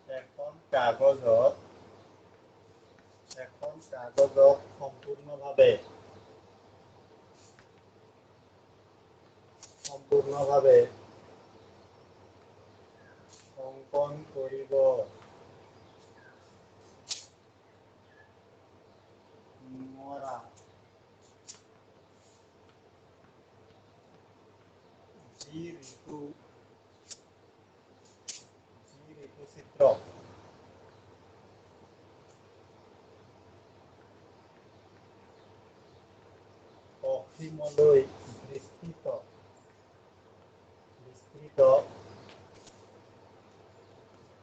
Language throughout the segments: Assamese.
এখন কাগজত সম্পূৰ্ণভাৱে অংকন কৰিব নোৱাৰা যি ঋতুচিত্ৰ অসীমলৈ বিস্তৃত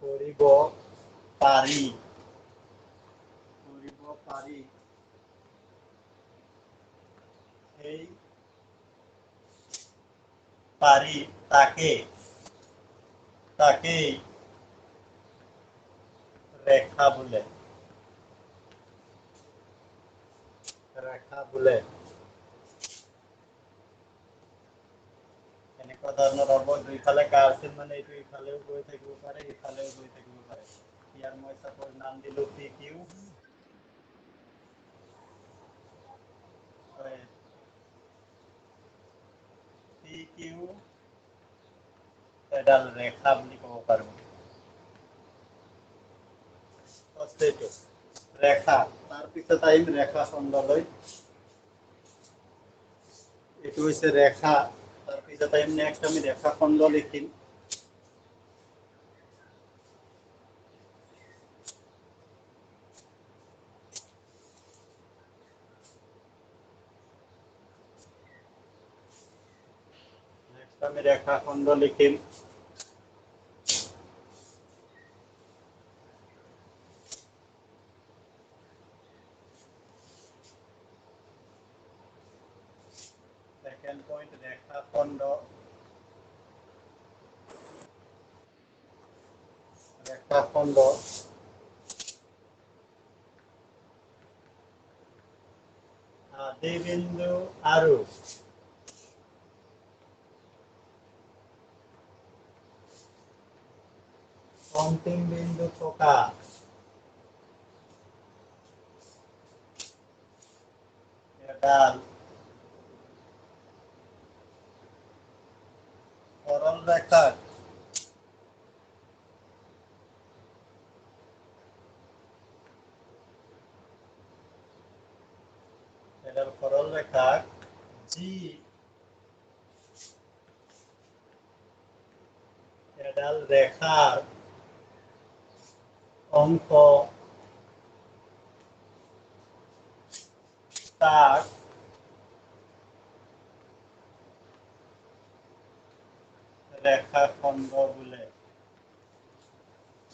কৰিব পাৰি সেই তাকেই ৰেখা বোলে। এনেকুৱা ধৰণৰ হ'ব, দুইফালে কাৰ আছিল মানে এইটো ইফালেও গৈ থাকিব পাৰে, ইফালেও গৈ থাকিব পাৰে। ইয়াৰ মই চাপোজ নাম দিলো পি কিউ, এডাল ৰেখা বুলি ক'ব পাৰো। ৰেখা, তাৰপিছত আহিম ৰেখা খণ্ডলৈ। এইটো হৈছে ৰেখা, তাৰপিছত আহিম নেক্সট আমি ৰেখা খণ্ড লিখিম। আমি ৰেখা খণ্ড লিখিম। Second point, ৰেখা খণ্ড। আদি বিন্দু আৰু অন্তিম বিন্দু থকা এডাল সৰল ৰেখাক যি এডাল ৰেখাৰ অংশ তাক ৰেখা খণ্ড বোলে।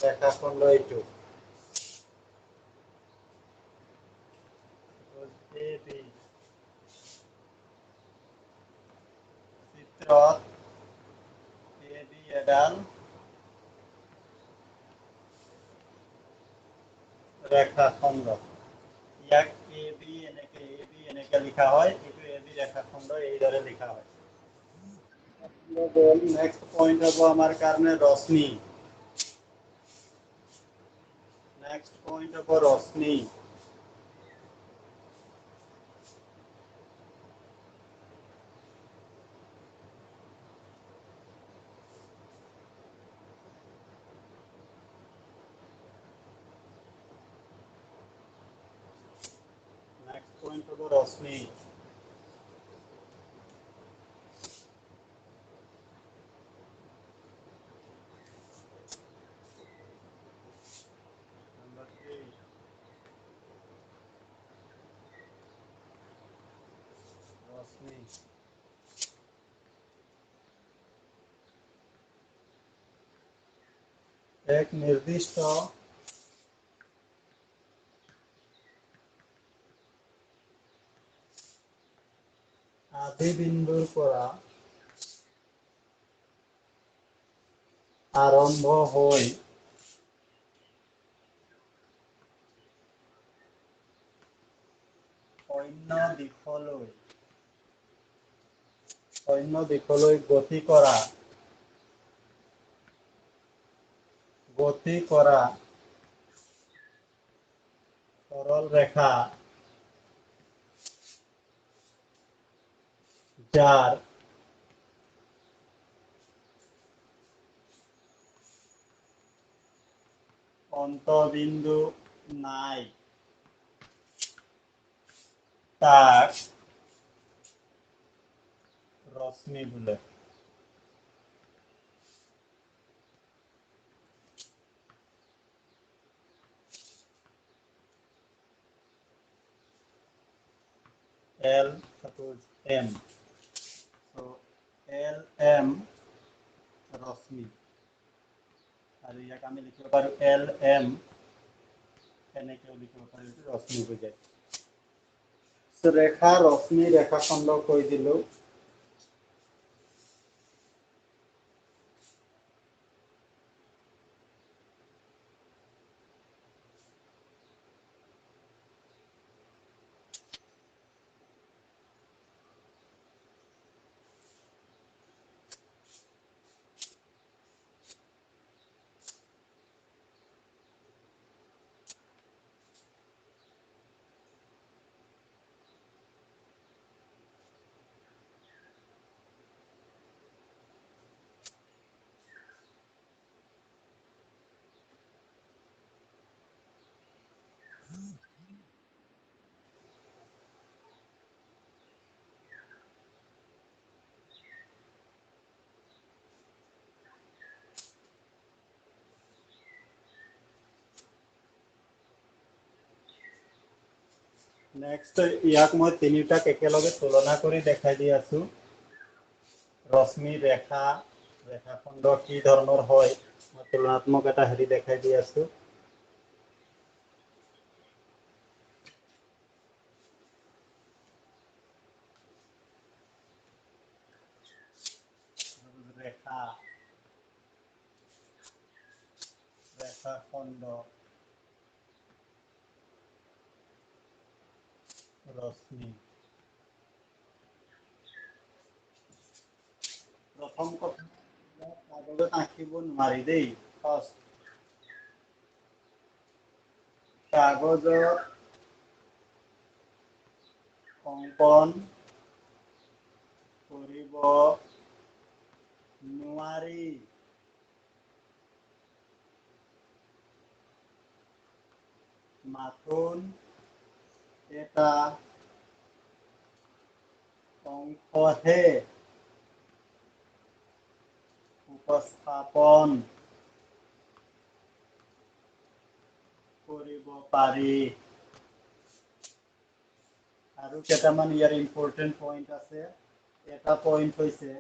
ৰেখা খণ্ড এইটো। চিত্ৰত AB এডাল ৰেখা খণ্ড। ইয়াক AB এনেকে লিখা হয়, এইটো AB ৰেখা খণ্ড এইদৰে লিখা হয়। নেক্সট পইণ্ট হ'ব আমাৰ কাৰণে ৰশ্মি। নেক্সট পইণ্ট হ'ব ৰশ্মি। নেক্সট পইণ্ট হ'ব ৰশ্মি। Number 3. ৰশ্মি। এক নিৰ্দিষ্ট আদি বিন্দুৰ পৰা আৰম্ভ হৈ অন্য দিশলৈ গতি গতি কৰা সরল রেখা যার অন্তবিন্দু নাই তার রশ্মি বলে। L suppose M, so LM রশ্মি আর ইয়াক আমি লিখিব পাৰো LM এনেকেও লিখিব পাৰো ৰশ্মি বুঝায়। তো ৰেখা ৰশ্মি ৰেখাখণ্ড কৈ দিলো। নেক্সট ইয়াক মই তিনিটাক একেলগে তুলনা কৰি দেখাই দি আছো। ৰশ্মি ৰেখা ৰেখাখণ্ড কি ধৰণৰ হয় মই তুলনাত্মক এটা হেৰি দেখাই দি আছো। ৰেখা ৰেখাখণ্ড ৰশ্মি। প্ৰথম কথা কাগজত আঁকিব নোৱাৰি দেই। ফাৰ্ষ্ট কাগজত অঙ্কন কৰিব নোৱাৰি। মাথোন এটা অংশহে উপস্থাপন কৰিব পাৰি। আৰু কেইটামান ইয়াৰ ইম্পৰ্টেন্ট পইণ্ট আছে। এটা পইণ্ট হৈছে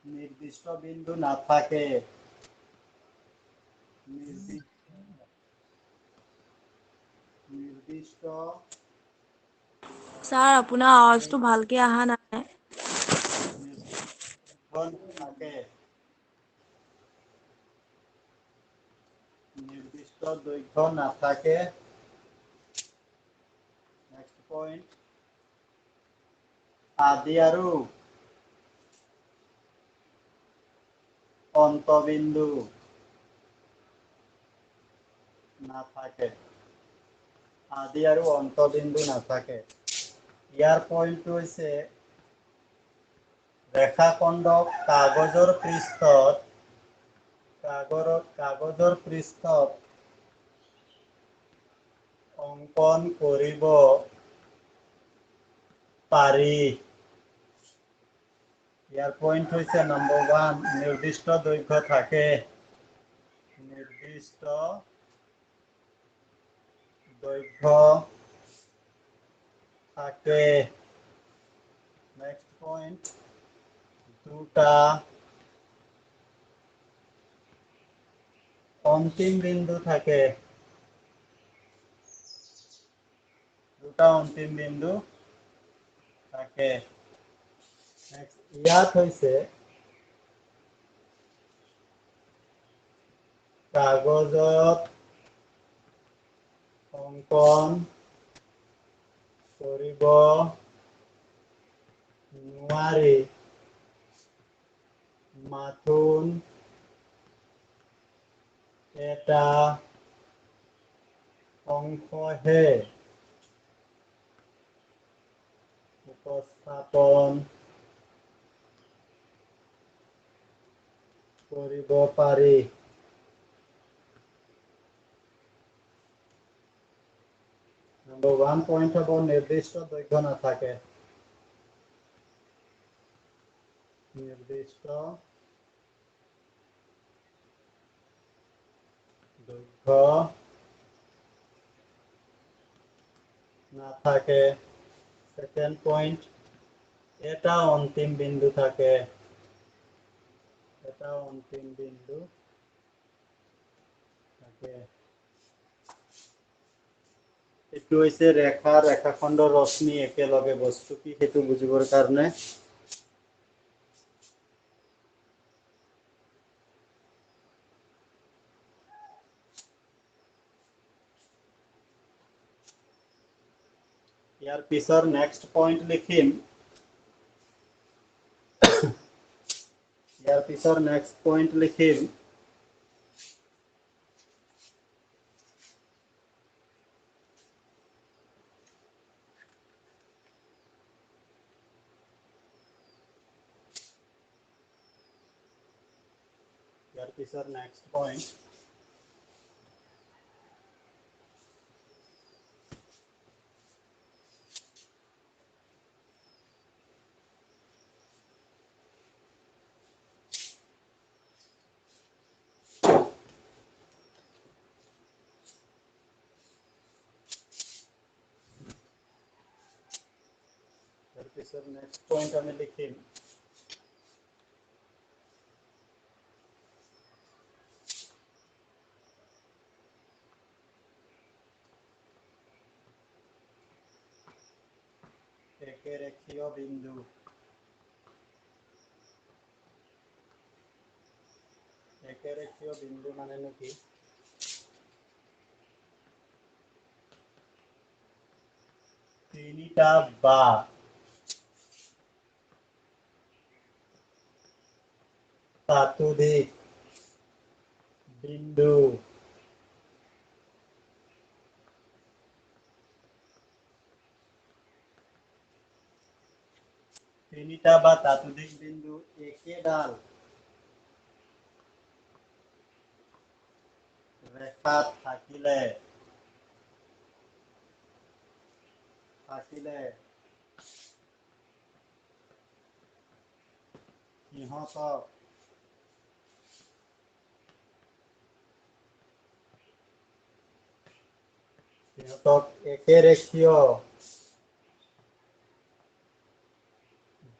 নিৰ্দিষ্ট বিন্দু নাথাকে। নিৰ্দিষ্ট স্যাৰ আপোনাৰ আৱাজটো ভালকে অহা নাই। থাকে নিৰ্দিষ্ট দৈৰ্ঘ্য নাথাকে। নেক্সট পইণ্ট আদি আৰু অন্তবিন্দু নাথাকে। আদি আৰু অন্তবিন্দু নাথাকে। ইয়াৰ পইণ্টটো হৈছে ৰেখাখণ্ডক কাগজৰ পৃষ্ঠত অঙ্কন কৰিব পাৰি। ইয়াৰ পইণ্ট হৈছে নম্বৰ 1 নিৰ্দিষ্ট দৈৰ্ঘ্য থাকে। নিৰ্দিষ্ট দৈৰ্ঘ্য থাকে। নেক্সট পইণ্ট দুটা অন্তিম বিন্দু থাকে। দুটা অন্তিম বিন্দু থাকে। ইয়াত হৈছে কাগজত অঙ্কন কৰিব নোৱাৰি। মাথোন এটা অংশহে উপস্থাপন কৰিব পাৰি। Number 1 point হ'ব নিৰ্দিষ্ট দৈৰ্ঘ্য নাথাকে। নিৰ্দিষ্ট দৈৰ্ঘ্য নাথাকে। Second point, এটা অন্তিম বিন্দু থাকে। এটা অন্তিম বিন্দু থাকে। এইটো হৈছে ৰেখা, ৰেখাখণ্ড, ৰশ্মি একেলগে বস্তু কি সেইটো বুজিবৰ কাৰণে ইয়াৰ পিছৰ নেক্সট পইণ্ট লিখিম। ইয়াৰ পিছৰ নেক্সট পইণ্ট লিখিম। ইয়াৰ পিছৰ নেক্সট পইণ্ট আমি লিখিম একেৰেখীয় বিন্দু। একেৰেখীয় বিন্দু মানেনো কি? তিনিটা বা তাতোধিক বিন্দু তিনিটা বা তাতোধিক বিন্দু একেডাল ৰেখাত থাকিলে সিহঁতক একেৰেখীয়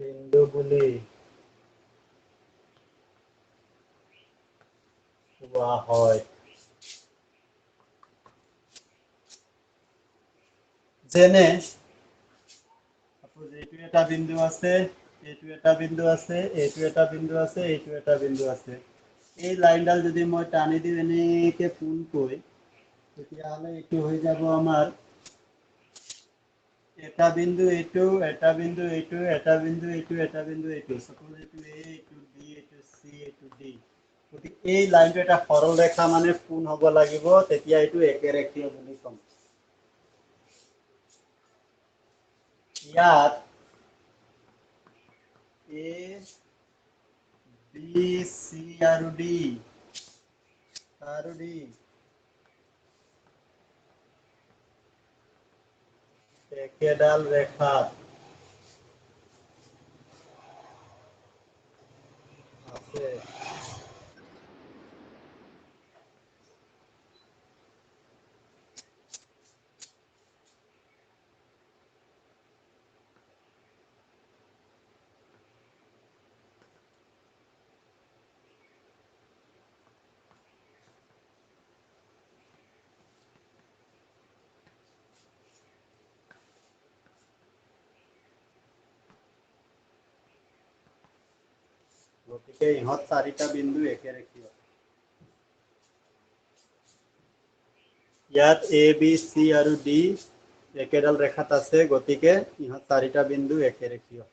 বিন্দু বুলি কোৱা হয়। যেনে এইটো এটা বিন্দু আছে, এইটো এটা বিন্দু আছে, এইটো এটা বিন্দু আছে, এইটো এটা বিন্দু আছে। এই লাইনডাল যদি মই টানি দিওঁ এনেকে পোনকৈ, তেতিয়াহ'লে এইটো হৈ যাব আমাৰ এটা বিন্দু এইটো, এটা বিন্দু এইটো, এটা বিন্দু এইটো, এটা বিন্দু এইটো। সাপোজ এইটো A, এইটো B, এইটো C, এইটো D। গতিকে এই লাইনটো এটা সৰল ৰেখা মানে পোন হ'ব লাগিব, তেতিয়া এইটো একেৰেখীয় বুলি ক'ম। ইয়াত A, B, C আৰু D একেডাল ৰেখাত আছে। গতিকে ইহঁত চাৰিটা বিন্দু একেৰেখীয়। ইয়াত A, B, C আৰু D একেডাল ৰেখাত আছে, গতিকে ইহঁত চাৰিটা বিন্দু একেৰেখীয়।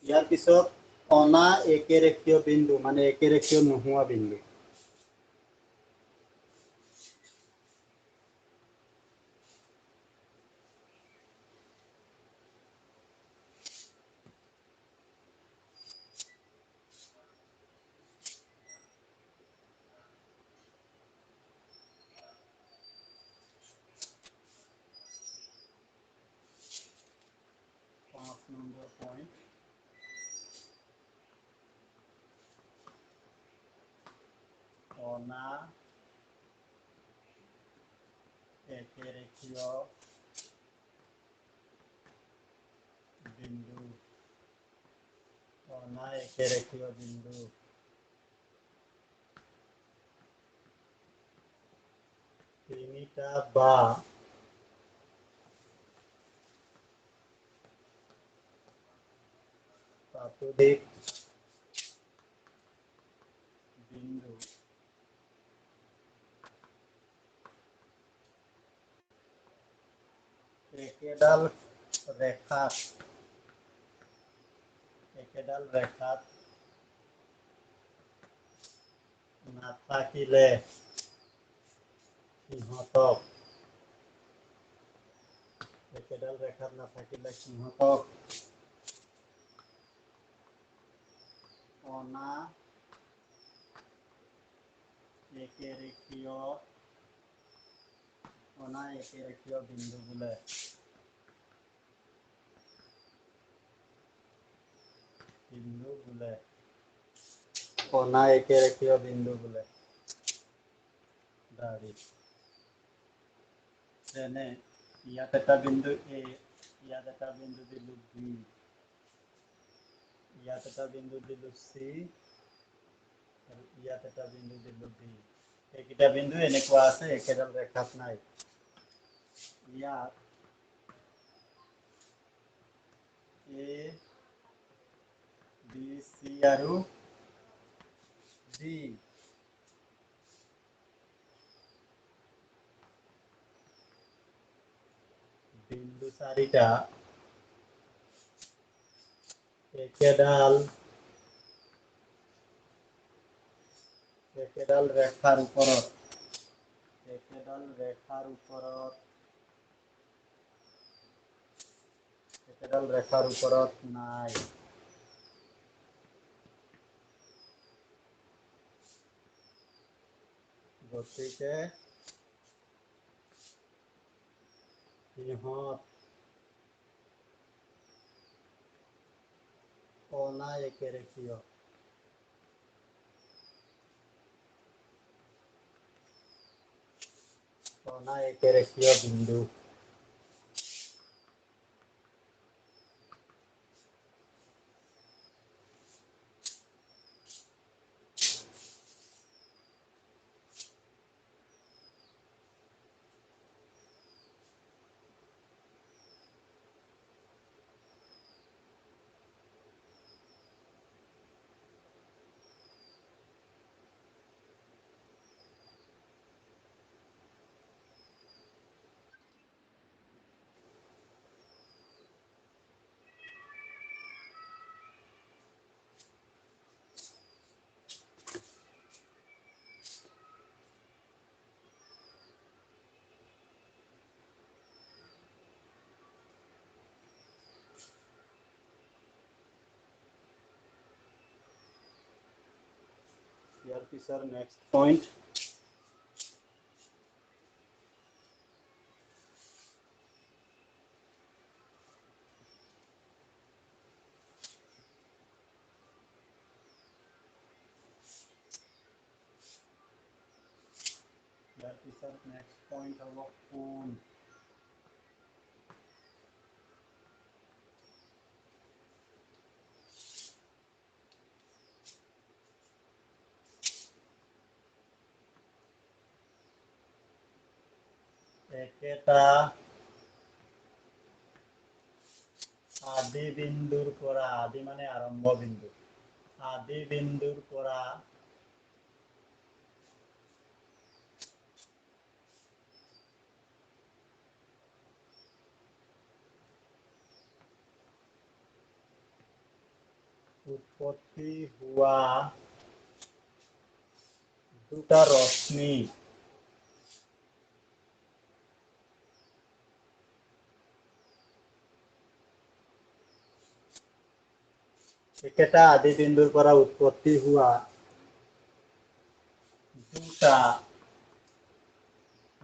ইয়াৰ পিছত অনা একেৰেখীয় বিন্দু মানে একেৰেখীয় নোহোৱা বিন্দু। নম্বৰ পইণ্ট অনা একেৰেখীয় বিন্দু। অনা একেৰেখীয় বিন্দু। তিনিটা বা ততোধিক বিন্দু একেডাল ৰেখাত নাথাকিলে সিহঁতক অনা একেৰেখীয় বিন্দু বোলে। অনা একেৰেখীয় বিন্দু বোলে। যেনে ইয়াত এটা বিন্দু A, ইয়াত এটা বিন্দু দিলো B, ইয়াত এটা বিন্দু দিলো C, আৰু ইয়াত এটা বিন্দু দিলো D। এইকেইটা বিন্দু এনেকুৱা আছে একেডাল ৰেখাত নাই। ইয়াত A, B, C আৰু D বিন্দু চাৰিটা একেডাল ৰেখাৰ ওপৰত নাই। গতিকে সিহঁত অনা একেৰেখীয়। বিন্দু। ইয়াৰ পিছৰ নেক্সট পইণ্ট হ'ব কোণ। একেটা আদি বিন্দুৰ পৰা, আদি মানে আৰম্ভ বিন্দু, আদি বিন্দুৰ পৰা উৎপত্তি হোৱা দুটা ৰশ্মি একেটা আদি বিন্দুৰ পৰা উৎপত্তি হোৱা দুটা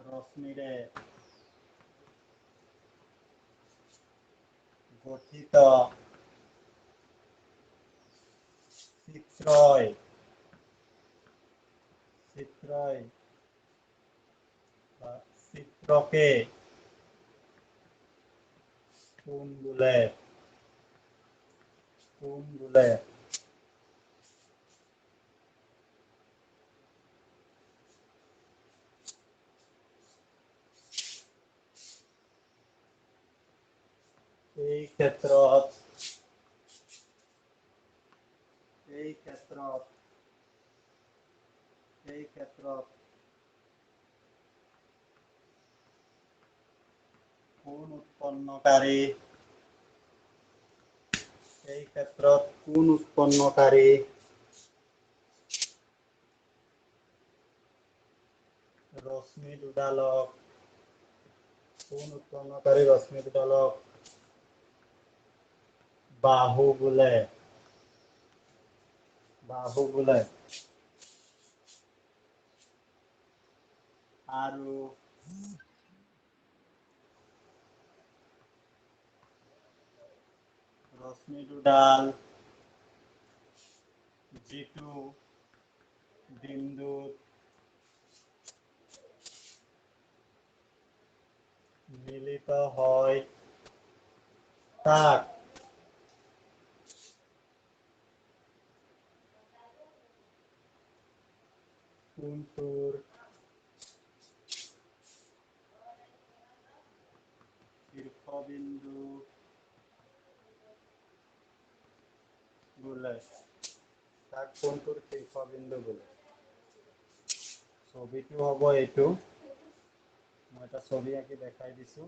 ৰশ্মিৰে গঠিত চিত্ৰকে কোণ বোলে। এই ক্ষেত্ৰত কোণ উৎপন্নকাৰী ৰশ্মি দুডালক বাহু বোলে। আৰু ৰশ্মি দুডাল যিটো বিন্দুত মিলিত হয় তাক কোণটোৰ শীৰ্ষবিন্দু বোলে। ছবিটো হ'ব এইটো। মই এটা ছবি আঁকি দেখাই দিছো।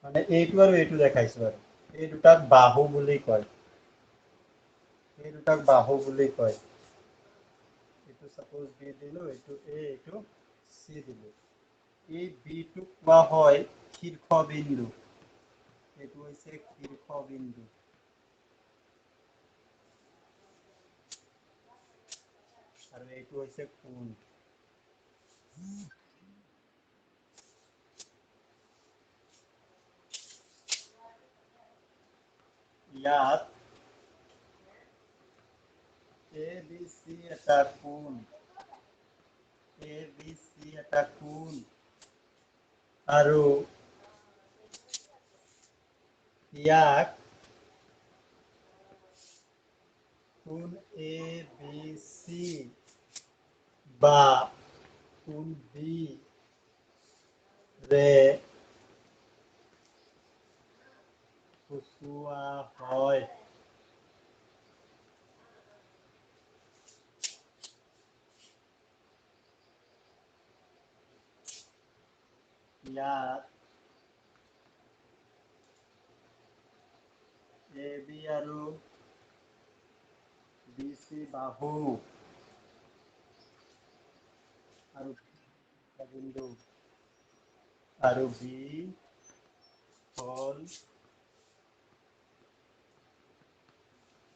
মানে এইটো আৰু এইটো দেখাইছো আৰু এই দুটাক বাহু বুলি কয়। এইটো সাপোজ বি দিলো, এইটো এ, এইটো চি দিলো। এই বিটোক কোৱা হয় শীৰ্ষবিন্দু। এইটো হৈছে শীৰ্ষবিন্দু। আৰু এইটো হৈছে কোণ। ইয়াত ABC এটা কোণ আৰু ইয়াক কোণ ABC বা কোণ B ৰে সূচোৱা হয়। ইয়াত AB আৰু BC বাহু আৰু বিন্দু আৰু B হ'ল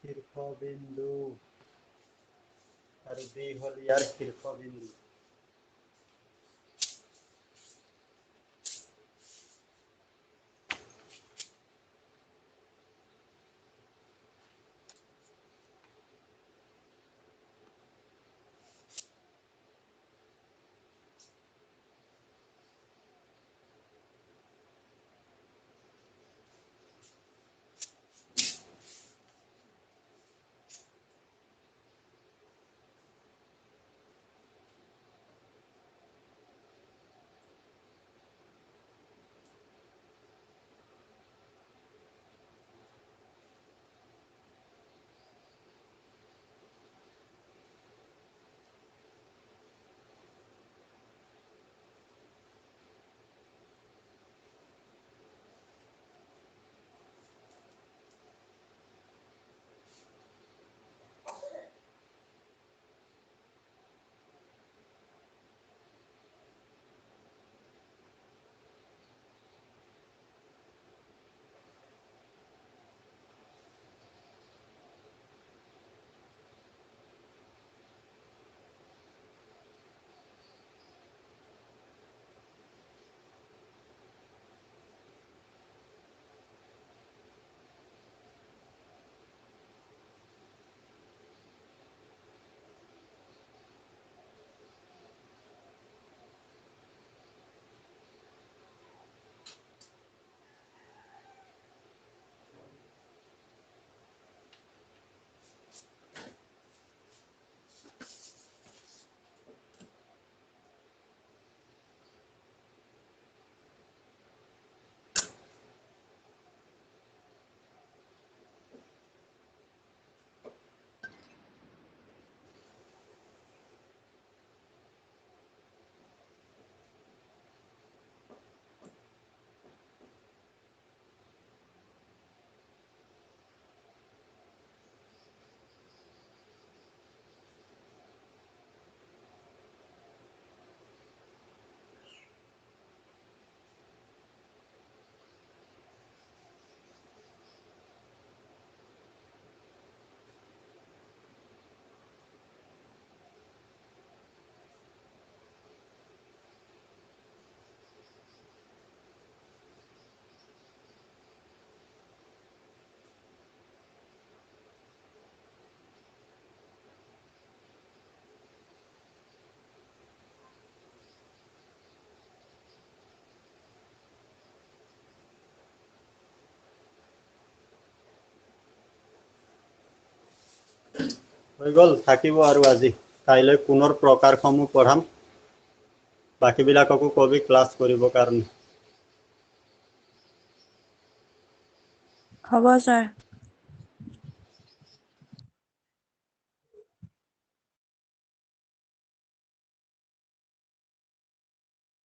শীৰ্ষবিন্দু আৰু B হ'ল ইয়াৰ শীৰ্ষবিন্দু। হৈ গ'ল থাকিব আৰু আজি কাইলৈ পুনৰ প্ৰকাৰসমূহ পঢ়াম বাকীবিলাককো কবি ক্লাছ কৰিবৰ কাৰণে হ'ব ছাৰ।